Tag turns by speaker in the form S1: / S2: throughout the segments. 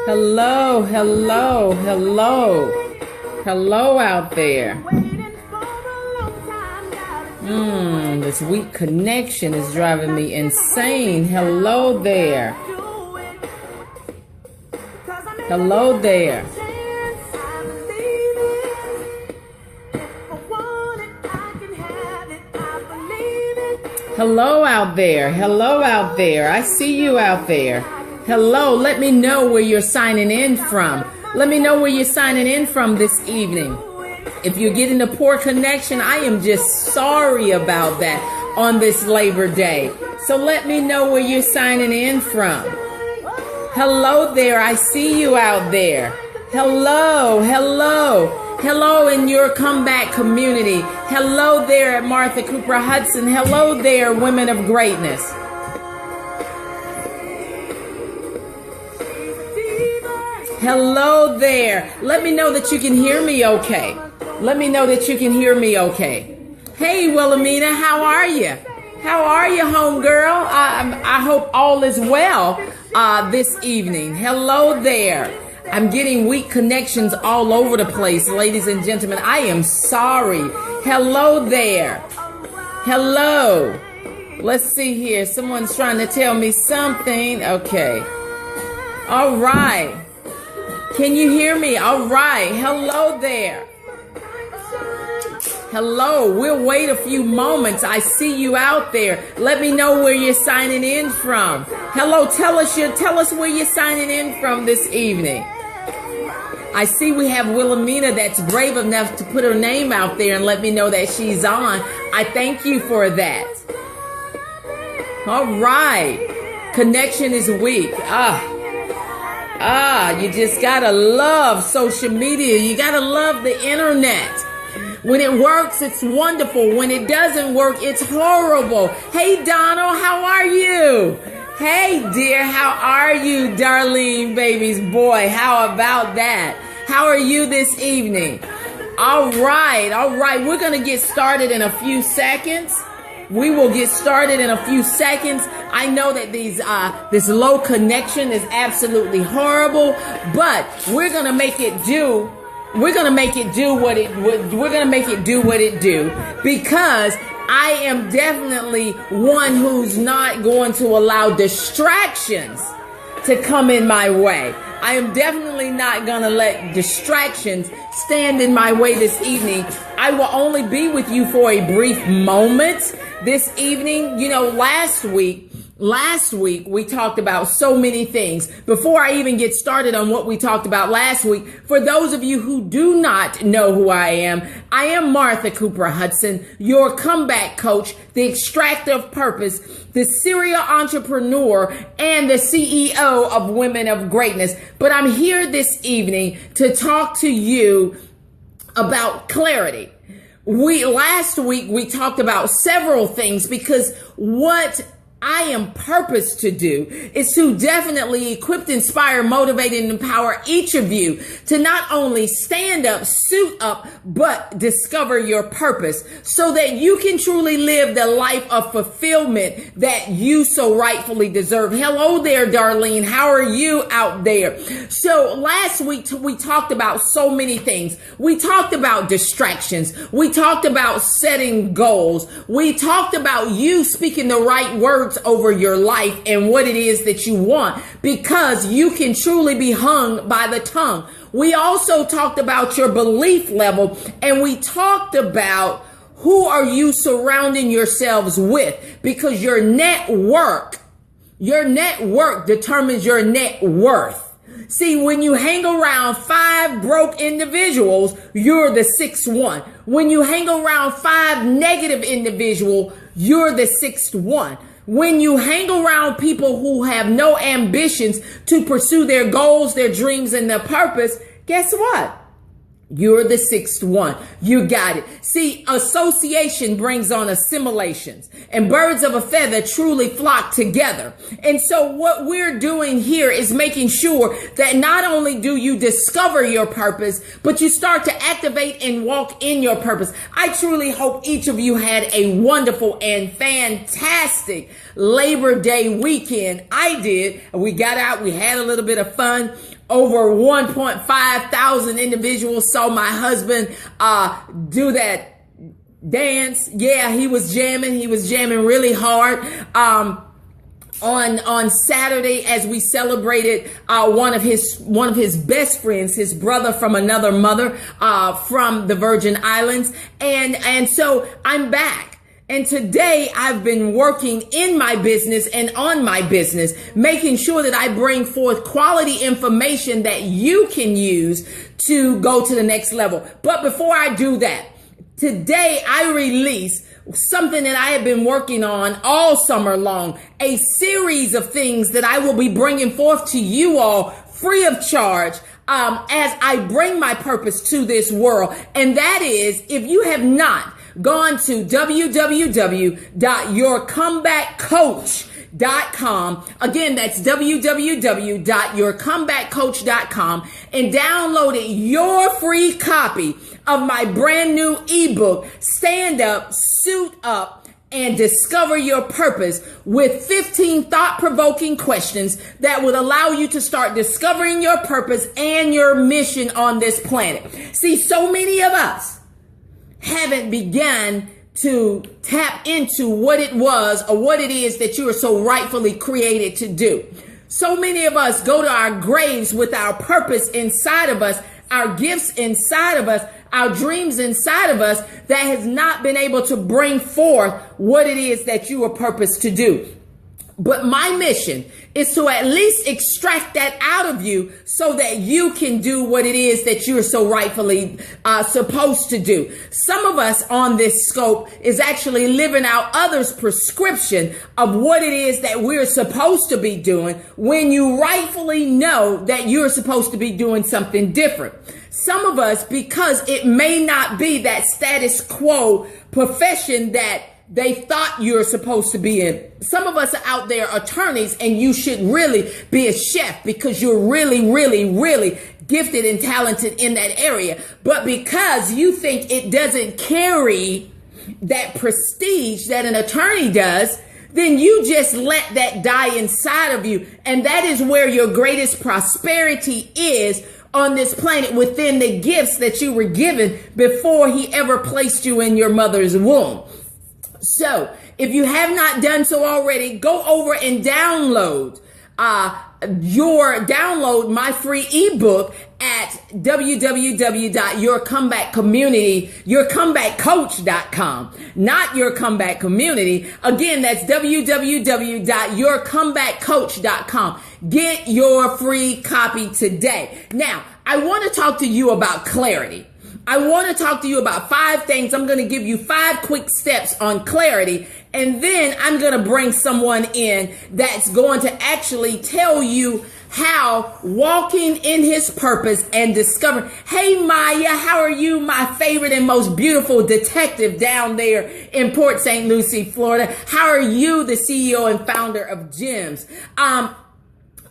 S1: Hello, hello, hello. Hello out there. This weak connection is driving me insane. Hello there. Hello there. Hello out there. Hello out there. I see you out there. Hello. Let me know where you're signing in from. Let me know where you're signing in from this evening. If you're getting a poor connection, I am just sorry about that on this Labor Day. So let me know where you're signing in from. Hello there. I see you out there. Hello, hello. Hello in your comeback community. Hello there at Martha Cooper Hudson. Hello there, women of greatness. Hello there. Let me know that you can hear me okay. Let me know that you can hear me okay. Hey, Wilhelmina, how are you? How are you, homegirl? I hope all is well this evening. Hello there. I'm getting weak connections all over the place, ladies and gentlemen. I am sorry. Hello there. Hello. Let's see here. Someone's trying to tell me something. Okay. All right. Can you hear me? All right. Hello there. Hello. We'll wait a few moments. I see you out there. Let me know where you're signing in from. Hello. Tell us where you're signing in from this evening. I see we have Wilhelmina that's brave enough to put her name out there and let me know that she's on. I thank you for that. All right. Connection is weak. You just gotta love social media. You gotta love the internet. When it works, it's wonderful. When it doesn't work, it's horrible. Hey, Donald, how are you? Hey, dear, how are you, Darlene, baby's boy? How about that? How are you this evening? All right. We're going to get started in a few seconds. We will get started in a few seconds. I know that this low connection is absolutely horrible, but we're going to make it do. We're going to make it do what it do because I am definitely one who's not going to allow distractions to come in my way. I am definitely not going to let distractions stand in my way this evening. I will only be with you for a brief moment this evening. You know, last week we talked about so many things. Before I even get started on what we talked about last week, for those of you who do not know who I am Martha Cooper Hudson, your comeback coach, the extractor of purpose, the serial entrepreneur, and the CEO of Women of Greatness. But I'm here this evening to talk to you about clarity. Last week we talked about several things because what I am purposed to do is to definitely equip, inspire, motivate, and empower each of you to not only stand up, suit up, but discover your purpose so that you can truly live the life of fulfillment that you so rightfully deserve. Hello there, Darlene. How are you out there? So last week we talked about so many things. We talked about distractions. We talked about setting goals. We talked about you speaking the right words over your life and what it is that you want, because you can truly be hung by the tongue. We also talked about your belief level, and we talked about who are you surrounding yourselves with, because your network determines your net worth. See, when you hang around 5 broke individuals, you're the 6th one. When you hang around 5 negative individuals, you're the 6th one. When you hang around people who have no ambitions to pursue their goals, their dreams, and their purpose, guess what? You're the 6th one. You got it. See, association brings on assimilations, and birds of a feather truly flock together. And so what we're doing here is making sure that not only do you discover your purpose, but you start to activate and walk in your purpose. I truly hope each of you had a wonderful and fantastic Labor Day weekend. I did. We got out. We had a little bit of fun. Over 1.5 thousand individuals saw my husband do that dance. Yeah, he was jamming. He was jamming really hard. On Saturday, as we celebrated one of his best friends, his brother from another mother from the Virgin Islands, and so I'm back. And today I've been working in my business and on my business, making sure that I bring forth quality information that you can use to go to the next level. But before I do that, today I release something that I have been working on all summer long, a series of things that I will be bringing forth to you all free of charge as I bring my purpose to this world. And that is, if you have not gone to www.yourcomebackcoach.com. Again, that's www.yourcomebackcoach.com, and downloaded your free copy of my brand new ebook, Stand Up, Suit Up, and Discover Your Purpose, with 15 thought-provoking questions that would allow you to start discovering your purpose and your mission on this planet. See, so many of us haven't begun to tap into what it was or what it is that you are so rightfully created to do. So many of us go to our graves with our purpose inside of us, our gifts inside of us, our dreams inside of us, that has not been able to bring forth what it is that you are purposed to do. But my mission is to at least extract that out of you so that you can do what it is that you're so rightfully supposed to do. Some of us on this scope is actually living out others' prescription of what it is that we're supposed to be doing, when you rightfully know that you're supposed to be doing something different. Some of us, because it may not be that status quo profession that they thought you're supposed to be in. Some of us are out there attorneys, and you should really be a chef because you're really, really, really gifted and talented in that area. But because you think it doesn't carry that prestige that an attorney does, then you just let that die inside of you. And that is where your greatest prosperity is on this planet, within the gifts that you were given before he ever placed you in your mother's womb. So if you have not done so already, go over and download my free ebook at yourcomebackcoach.com, not Your Comeback Community. Again, that's www.yourcomebackcoach.com. Get your free copy today. Now, I want to talk to you about clarity. I want to talk to you about 5 things. I'm going to give you 5 quick steps on clarity, and then I'm going to bring someone in that's going to actually tell you how walking in his purpose and discovering. Hey, Maya, how are you? My favorite and most beautiful detective down there in Port St. Lucie, Florida. How are you, the CEO and founder of GEMS?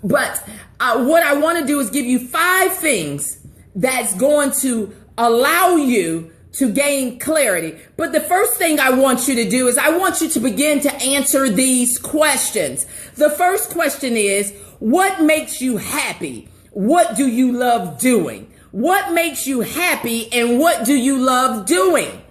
S1: But what I want to do is give you 5 things that's going to allow you to gain clarity. But the first thing I want you to do is I want you to begin to answer these questions. The first question is, what makes you happy? What do you love doing? What makes you happy, and what do you love doing?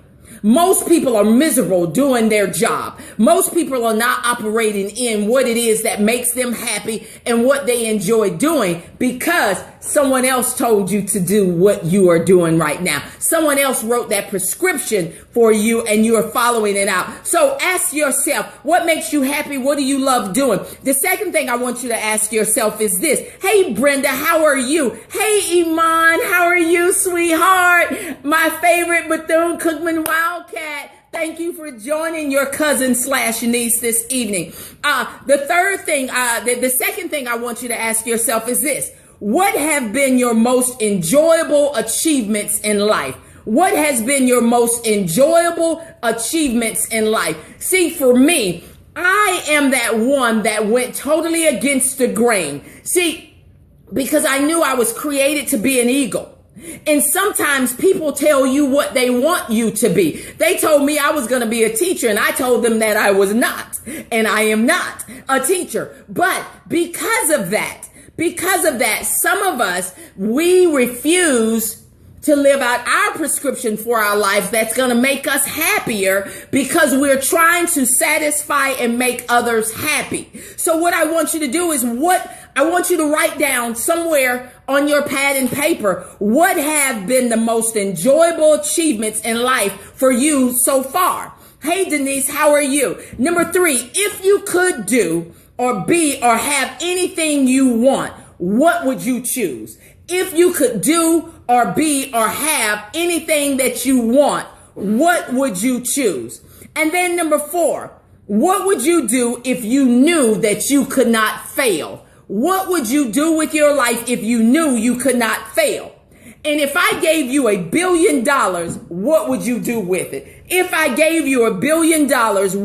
S1: Most people are miserable doing their job. Most people are not operating in what it is that makes them happy and what they enjoy doing, because someone else told you to do what you are doing right now. Someone else wrote that prescription for you and you are following it out. So ask yourself, what makes you happy? What do you love doing? The second thing I want you to ask yourself is this. Hey, Brenda, how are you? Hey, Iman, how are you, sweetheart? My favorite Bethune-Cookman Wildcat. Thank you for joining your cousin/niece this evening. The second thing I want you to ask yourself is this. What have been your most enjoyable achievements in life? What has been your most enjoyable achievements in life? See, for me, I am that one that went totally against the grain. See, because I knew I was created to be an eagle. And sometimes people tell you what they want you to be. They told me I was going to be a teacher, and I told them that I was not. And I am not a teacher. But because of that, Because of that, some of us, we refuse to live out our prescription for our lives that's going to make us happier because we're trying to satisfy and make others happy. So what I want you to do is I want you to write down somewhere on your pad and paper what have been the most enjoyable achievements in life for you so far. Hey, Denise, how are you? Number 3, if you could do or be or have anything you want, what would you choose? If you could do or be or have anything that you want, what would you choose? And then number 4, what would you do if you knew that you could not fail? What would you do with your life if you knew you could not fail? And if I gave you $1 billion, what would you do with it? If I gave you $1 billion,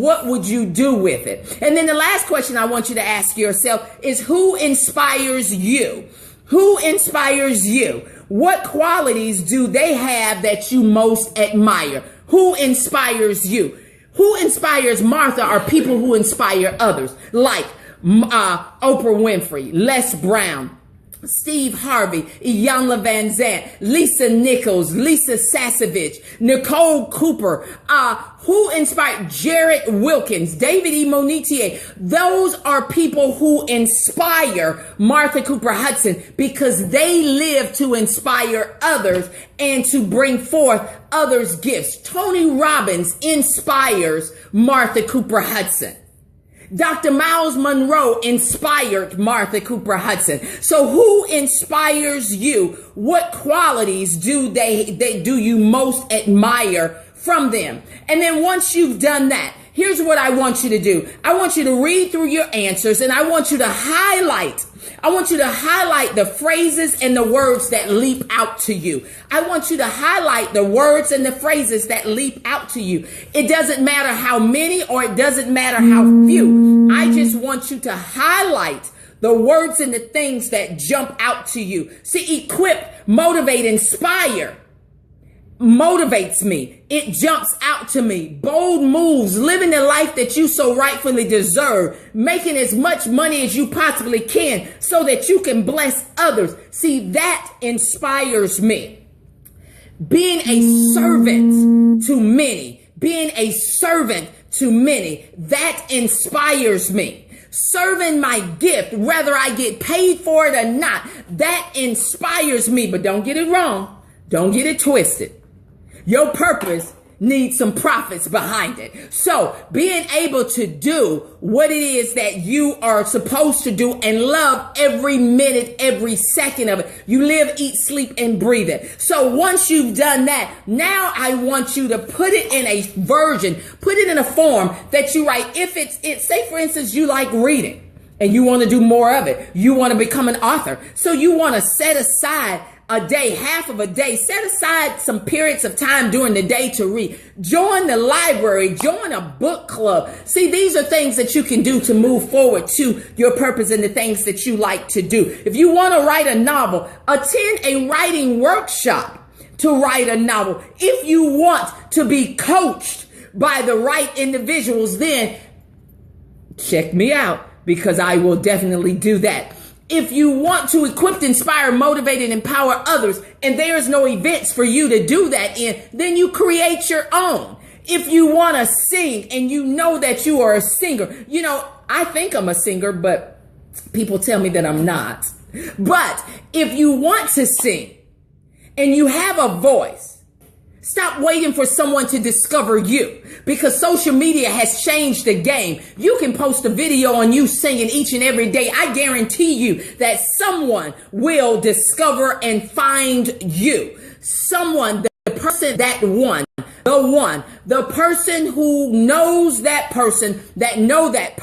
S1: what would you do with it? And then the last question I want you to ask yourself is, who inspires you? Who inspires you? What qualities do they have that you most admire? Who inspires you? Who inspires Martha are people who inspire others, like Oprah Winfrey, Les Brown, Steve Harvey, Iyanla Vanzant, Lisa Nichols, Lisa Sasevich, Nicole Cooper, who inspired Jared Wilkins, David E. Monetier. Those are people who inspire Martha Cooper Hudson because they live to inspire others and to bring forth others' gifts. Tony Robbins inspires Martha Cooper Hudson. Dr. Miles Monroe inspired Martha Cooper Hudson. So who inspires you? What qualities do you most admire from them? And then once you've done that, here's what I want you to do. I want you to read through your answers and I want you to highlight the phrases and the words that leap out to you. I want you to highlight the words and the phrases that leap out to you. It doesn't matter how many or it doesn't matter how few. I just want you to highlight the words and the things that jump out to you. See, equip, motivate, inspire motivates me. It jumps out to me. Bold moves, living the life that you so rightfully deserve, making as much money as you possibly can so that you can bless others. See, that inspires me. Being a servant to many, that inspires me. Serving my gift, whether I get paid for it or not, that inspires me. But don't get it wrong. Don't get it twisted. Your purpose needs some profits behind it. So being able to do what it is that you are supposed to do and love every minute, every second of it. You live, eat, sleep, and breathe it. So once you've done that, now I want you to put it in a version, put it in a form that you write. If it's say for instance, you like reading and you want to do more of it. You want to become an author. So you want to set aside a day, half of a day, set aside some periods of time during the day to read. Join the library, join a book club. See, these are things that you can do to move forward to your purpose and the things that you like to do. If you want to write a novel, attend a writing workshop to write a novel. If you want to be coached by the right individuals, then check me out because I will definitely do that. If you want to equip, inspire, motivate, and empower others, and there's no events for you to do that in, then you create your own. If you want to sing and you know that you are a singer, you know, I think I'm a singer, but people tell me that I'm not. But if you want to sing and you have a voice, stop waiting for someone to discover you because social media has changed the game. You can post a video on you singing each and every day. I guarantee you that someone will discover and find you. Someone, the person the person who knows that person, that know that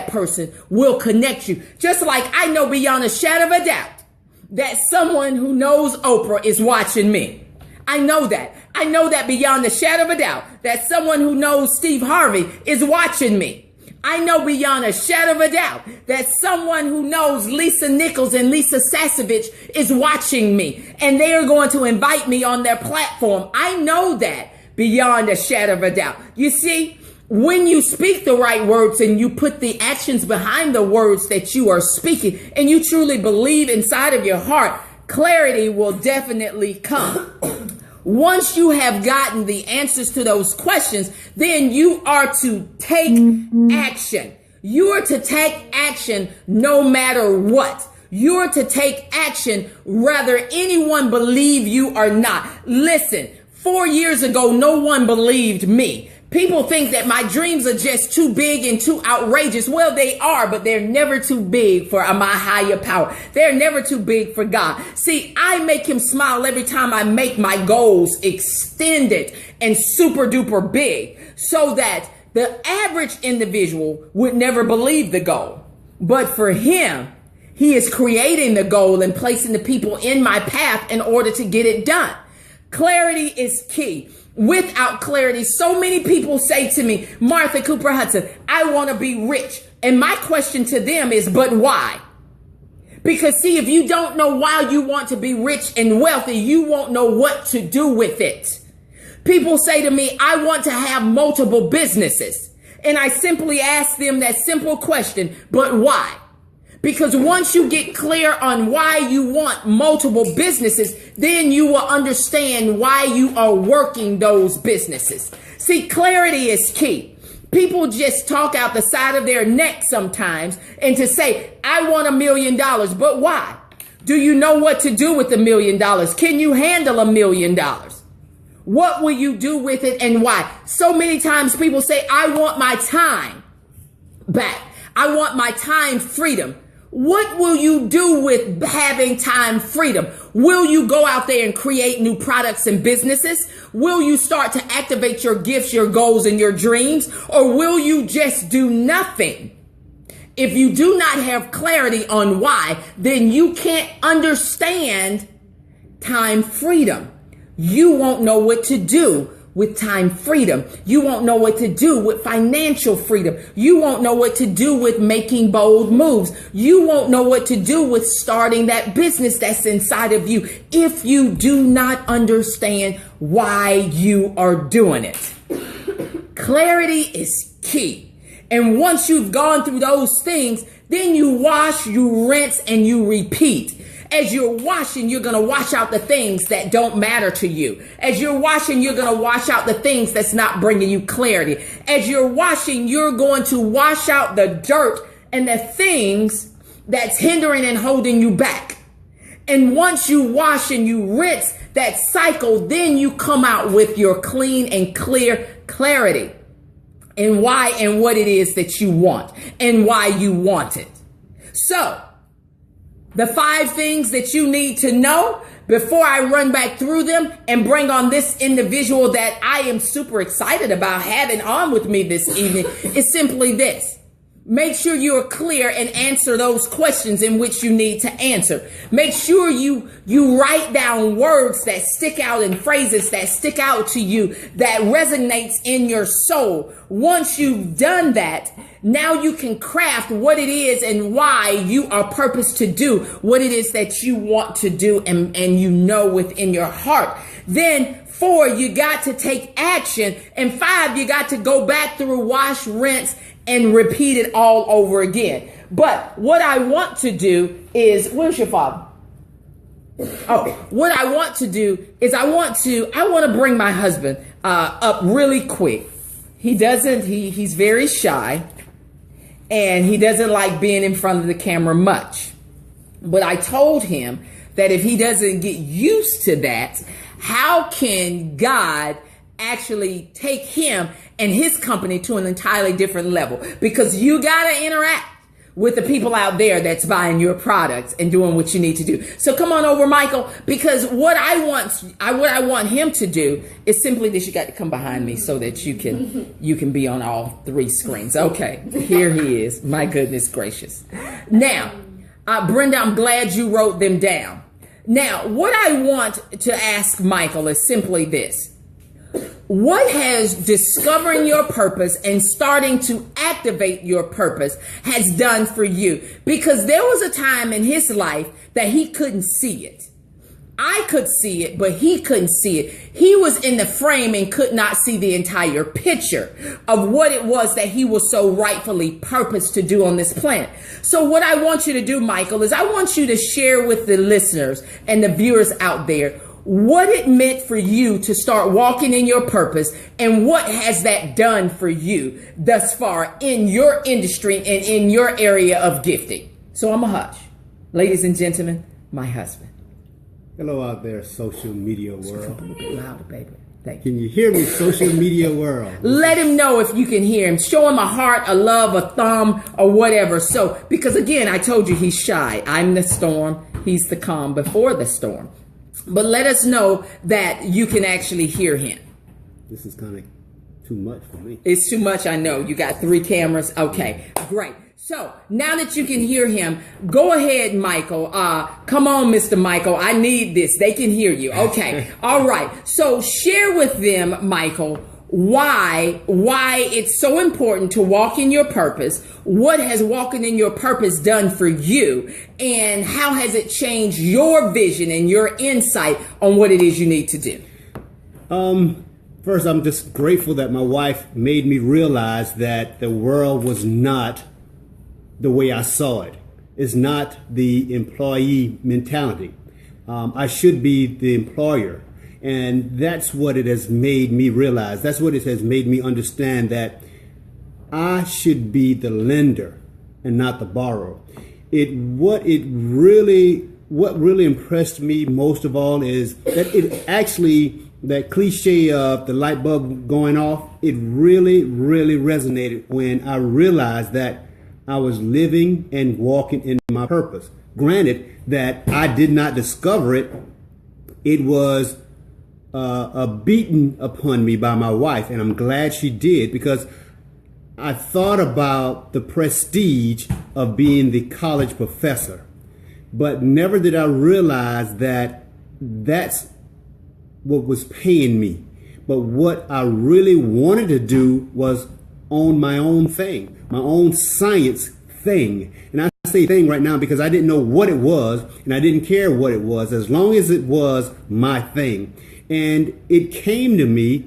S1: person will connect you. Just like I know beyond a shadow of a doubt that someone who knows Oprah is watching me. I know that. I know that beyond a shadow of a doubt that someone who knows Steve Harvey is watching me. I know beyond a shadow of a doubt that someone who knows Lisa Nichols and Lisa Sasevich is watching me and they are going to invite me on their platform. I know that beyond a shadow of a doubt. You see, When you speak the right words and you put the actions behind the words that you are speaking, and you truly believe inside of your heart, clarity will definitely come. Once you have gotten the answers to those questions, then you are to take action. You are to take action no matter what. You're to take action whether anyone believe you or not. Listen, 4 years ago, no one believed me. People think that my dreams are just too big and too outrageous. Well, they are, but they're never too big for my higher power. They're never too big for God. See, I make him smile every time I make my goals extended and super duper big, so that the average individual would never believe the goal. But for him, he is creating the goal and placing the people in my path in order to get it done. Clarity is key. Without clarity, so many people say to me, Martha Cooper Hudson, I want to be rich. And my question to them is, but why? Because see, if you don't know why you want to be rich and wealthy, you won't know what to do with it. People say to me, I want to have multiple businesses. And I simply ask them that simple question, but why? Because once you get clear on why you want multiple businesses, then you will understand why you are working those businesses. See, clarity is key. People just talk out the side of their neck sometimes and to say, I want $1 million, but why? Do you know what to do with $1 million? Can you handle $1 million? What will you do with it and why? So many times people say, I want my time back. I want my time freedom. What will you do with having time freedom? Will you go out there and create new products and businesses? Will you start to activate your gifts, your goals, and your dreams? Or will you just do nothing? If you do not have clarity on why, then you can't understand time freedom. You won't know what to do with time freedom. You won't know what to do with financial freedom. You won't know what to do with making bold moves. You won't know what to do with starting that business that's inside of you if you do not understand why you are doing it. Clarity is key. And once you've gone through those things, then you wash, you rinse, and you repeat. As you're washing, you're going to wash out the things that don't matter to you. As you're washing, you're going to wash out the things that's not bringing you clarity. As you're washing, you're going to wash out the dirt and the things that's hindering and holding you back. And once you wash and you rinse that cycle, then you come out with your clean and clear clarity and why and what it is that you want and why you want it. So, the 5 things that you need to know before I run back through them and bring on this individual that I am super excited about having on with me this evening is simply this. Make sure you're clear and answer those questions in which you need to answer. Make sure you write down words that stick out and phrases that stick out to you that resonates in your soul. Once you've done that, now you can craft what it is and why you are purposed to do what it is that you want to do and you know within your heart. Then 4, you got to take action. And 5, you got to go back through, wash, rinse, and repeat it all over again. But what I want to do is, where's your father? Oh, what I want to do is I want to bring my husband up really quick. He's very shy and he doesn't like being in front of the camera much. But I told him that if he doesn't get used to that, how can God actually take him and his company to an entirely different level? Because you got to interact with the people out there that's buying your products and doing what you need to do. So come on over, Michael, because what I want him to do is simply this. You got to come behind me so that you can be on all 3 screens. Okay, here he is. My goodness gracious. Now, Brenda, I'm glad you wrote them down. Now, what I want to ask Michael is simply this. What has discovering your purpose and starting to activate your purpose has done for you? Because there was a time in his life that he couldn't see it. I could see it, but he couldn't see it. He was in the frame and could not see the entire picture of what it was that he was so rightfully purposed to do on this planet. So what I want you to do, Michael, is I want you to share with the listeners and the viewers out there what it meant for you to start walking in your purpose, and what has that done for you thus far in your industry and in your area of gifting. So I'm a hush. Ladies and gentlemen, my husband.
S2: Hello out there, social media world.
S1: A little bit louder, baby. Thank you.
S2: Can you hear me, social media world?
S1: Let him know if you can hear him. Show him a heart, a love, a thumb, or whatever. So, because again, I told you he's shy. I'm the storm. He's the calm before the storm. But let us know that you can actually hear him.
S2: This is kind of too much for me.
S1: It's too much, I know. You got 3 cameras. Okay, great. So now that you can hear him, go ahead, Michael. Come on, Mr. Michael. I need this. They can hear you. Okay. All right. So share with them, Michael, why it's so important to walk in your purpose. What has walking in your purpose done for you? And how has it changed your vision and your insight on what it is you need to do?
S2: First, I'm just grateful that my wife made me realize that the world was not the way I saw it. It's not the employee mentality. I should be the employer. And that's what it has made me realize. That's what it has made me understand, that I should be the lender and not the borrower. What really impressed me most of all is that it actually, that cliche of the light bulb going off, it really, really resonated when I realized that I was living and walking in my purpose. Granted that I did not discover it. It was beaten upon me by my wife, and I'm glad she did, because I thought about the prestige of being the college professor, but never did I realize that that's what was paying me. But what I really wanted to do was own my own thing, my own science thing. And I say thing right now because I didn't know what it was, and I didn't care what it was, as long as it was my thing. And it came to me,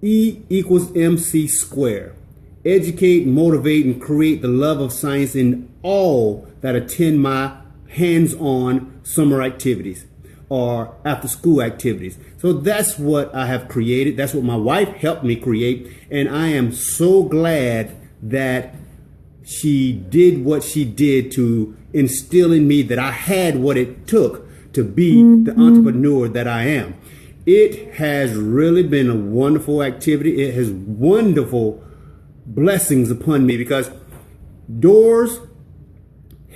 S2: E equals MC squared. Educate, motivate, and create the love of science in all that attend my hands-on summer activities or after-school activities. So that's what I have created. That's what my wife helped me create. And I am so glad that she did what she did to instill in me that I had what it took to be the entrepreneur that I am. It has really been a wonderful activity. It has wonderful blessings upon me, because doors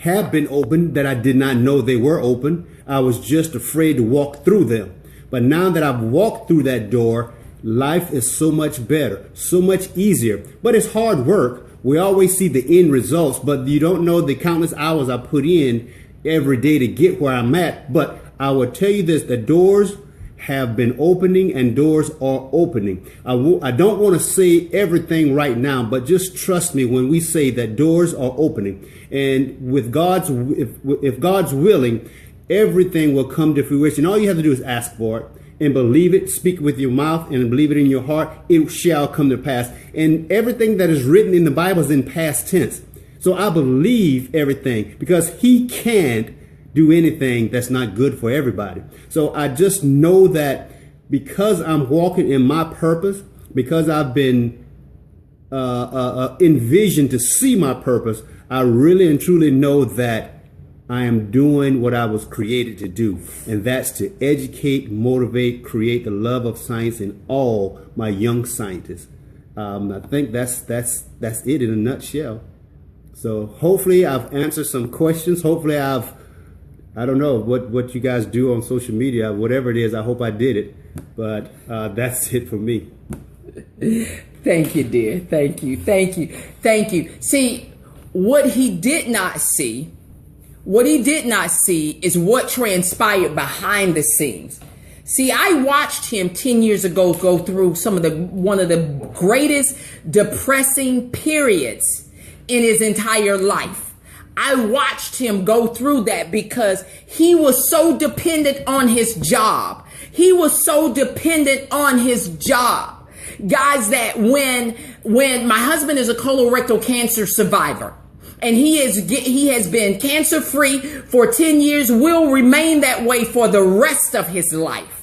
S2: have been opened that I did not know they were open. I was just afraid to walk through them. But now that I've walked through that door, life is so much better, so much easier. But it's hard work. We always see the end results, but you don't know the countless hours I put in every day to get where I'm at. But I will tell you this, the doors have been opening and doors are opening. I don't want to say everything right now, but just trust me when we say that doors are opening. And with if God's willing, everything will come to fruition. All you have to do is ask for it and believe it, speak with your mouth and believe it in your heart. It shall come to pass. And everything that is written in the Bible is in past tense. So I believe everything, because he can't do anything that's not good for everybody. So I just know that because I'm walking in my purpose, because I've been envisioned to see my purpose, I really and truly know that I am doing what I was created to do, and that's to educate, motivate, create the love of science in all my young scientists. I think that's it in a nutshell. So hopefully I've answered some questions. Hopefully I don't know what you guys do on social media, whatever it is. I hope I did it, but that's it for me.
S1: Thank you, dear. Thank you. Thank you. Thank you. See, what he did not see is what transpired behind the scenes. See, I watched him 10 years ago go through one of the greatest depressing periods in his entire life. I watched him go through that because he was so dependent on his job. He was so dependent on his job. Guys, that when my husband is a colorectal cancer survivor, and he has been cancer free for 10 years, will remain that way for the rest of his life.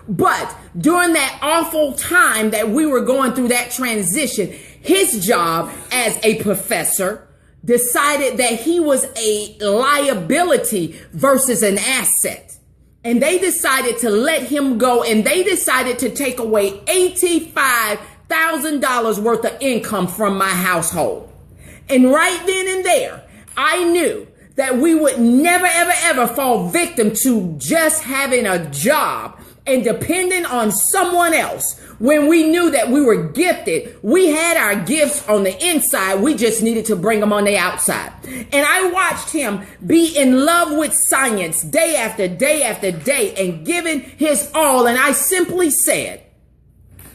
S1: But during that awful time that we were going through that transition, his job as a professor decided that he was a liability versus an asset. And they decided to let him go, and they decided to take away $85,000 worth of income from my household. And right then and there, I knew that we would never, ever, ever fall victim to just having a job and depending on someone else when we knew that we were gifted. We had our gifts on the inside. We just needed to bring them on the outside. And I watched him be in love with science day after day after day and giving his all. And I simply said,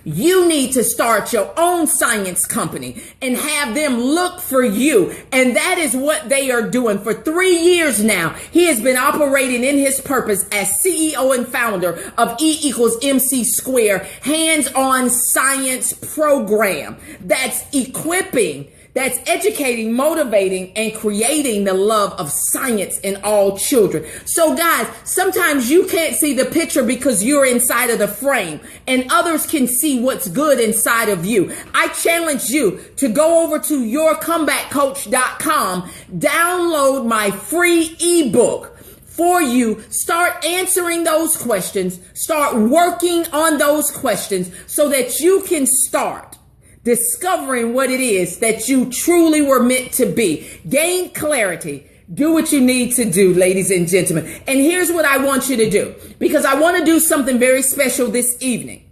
S1: you need to start your own science company and have them look for you. And that is what they are doing. For 3 years now, he has been operating in his purpose as CEO and founder of E=MC², hands-on science program that's equipping, that's educating, motivating, and creating the love of science in all children. So guys, sometimes you can't see the picture because you're inside of the frame and others can see what's good inside of you. I challenge you to go over to yourcomebackcoach.com, download my free ebook for you. Start answering those questions. Start working on those questions so that you can start discovering what it is that you truly were meant to be. Gain clarity. Do what you need to do, ladies and gentlemen. And here's what I want you to do, because I want to do something very special this evening.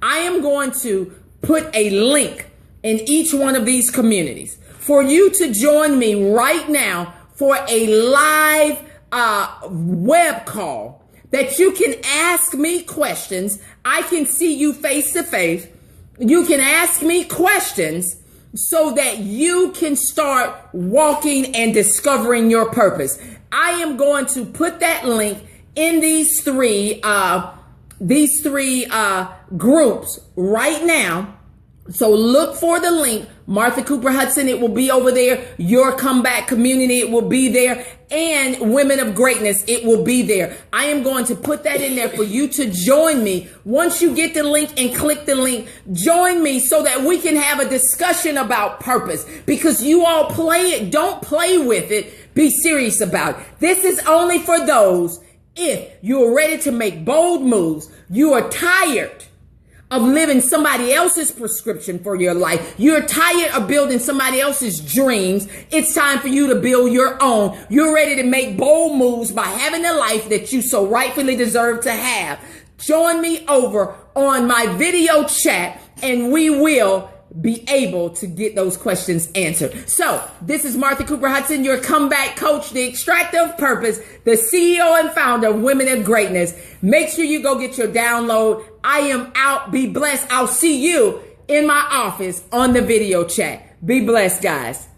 S1: I am going to put a link in each one of these communities for you to join me right now for a live web call that you can ask me questions. I can see you face to face. You can ask me questions so that you can start walking and discovering your purpose. I am going to put that link in these three groups right now. So look for the link. Martha Cooper Hudson, it will be over there. Your Comeback Community, it will be there. And Women of Greatness, it will be there. I am going to put that in there for you to join me. Once you get the link and click the link, join me so that we can have a discussion about purpose. Because you all play it. Don't play with it. Be serious about it. This is only for those if you're ready to make bold moves. You are tired of living somebody else's prescription for your life. You're tired of building somebody else's dreams. It's time for you to build your own. You're ready to make bold moves by having the life that you so rightfully deserve to have. Join me over on my video chat and we will be able to get those questions answered. So this is Martha Cooper Hudson, your comeback coach, the extractor of purpose, the CEO and founder of Women of Greatness. Make sure you go get your download. I am out. Be blessed. I'll see you in my office on the video chat. Be blessed, guys.